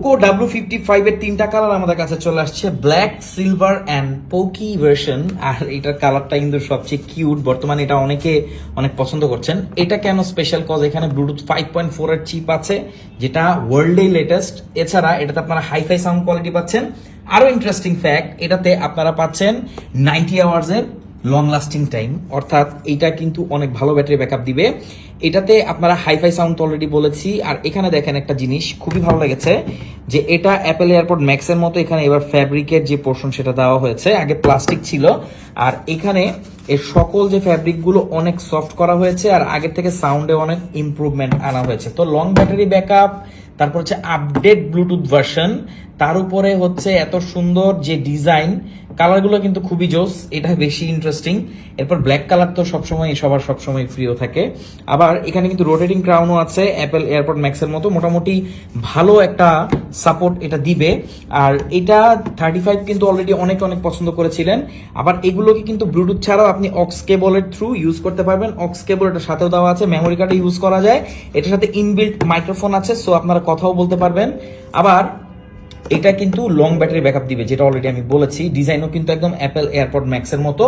Poco W55 এর তিনটা colour আমাদের কাছে চলে আসছে, black, silver and Poki version. আর এটার কালারটা কিন্তু সবচেয়ে কিউট, বর্তমানে এটা অনেকে অনেক পছন্দ করছেন। এটা কেন স্পেশাল? কজ এখানে ব্লুটুথ 5.4 এর চিপ আছে, যেটা ওয়ার্ল্ডে লেটেস্ট। এছাড়া এটাতে আপনারা হাইফাই সাউন্ড কোয়ালিটি পাচ্ছেন। আরো ইন্টারেস্টিং ফ্যাক্ট, এটাতে আপনারা পাচ্ছেন 90 আওয়ার্স এর লং লাস্টিং টাইম, অর্থাৎ এটা কিন্তু অনেক ভালো ব্যাটারি ব্যাকআপ দিবে। এটাতে আপনারা হাইফাই সাউন্ড অলরেডি বলেছি। আর এখানে দেখেন একটা জিনিস খুবই ভালো লেগেছে, যে এটা অ্যাপেল এয়ারপড ম্যাক্স এর মতো এখানে এবার ফ্যাব্রিকের যে পোর্শন সেটা দেওয়া হয়েছে, আগে প্লাস্টিক ছিল। আর এখানে এর সকল যে ফ্যাব্রিক গুলো অনেক সফট করা হয়েছে, আর আগের থেকে সাউন্ডে অনেক ইমপ্রুভমেন্ট আনা হয়েছে। তো লং ব্যাটারি ব্যাকআপ, তারপর হচ্ছে আপডেট ব্লুটুথ ভার্সন, তার উপরে হচ্ছে এত সুন্দর যে ডিজাইন, কালারগুলো কিন্তু খুবই জোস, এটা বেশি ইন্টারেস্টিং। এরপর ব্ল্যাক কালার তো সবসময় সবার সবসময় প্রিয় থাকে। আবার এখানে কিন্তু রোটেটিং ক্রাউনও আছে অ্যাপেল এয়ারপড ম্যাক্স এর মতো, মোটামুটি ভালো একটা সাপোর্ট এটা দিবে। আর এটা 35 কিন্তু অলরেডি অনেক অনেক পছন্দ করেছিলেন। আবার এগুলোকে কিন্তু ব্লুটুথ ছাড়াও আপনি অক্স কেবলের থ্রু ইউজ করতে পারবেন। অক্স কেবল এটার সাথেও দেওয়া আছে, মেমোরি কার্ডে ইউজ করা যায়। এটার সাথে ইনবিল্ট মাইক্রোফোন আছে, সো আপনারা কথাও বলতে পারবেন। আবার এটা কিন্তু লং ব্যাটারি ব্যাকআপ দিবে, যেটা অলরেডি আমি বলেছি। ডিজাইনও কিন্তু একদম অ্যাপেল এয়ারপড ম্যাক্স এর মতো।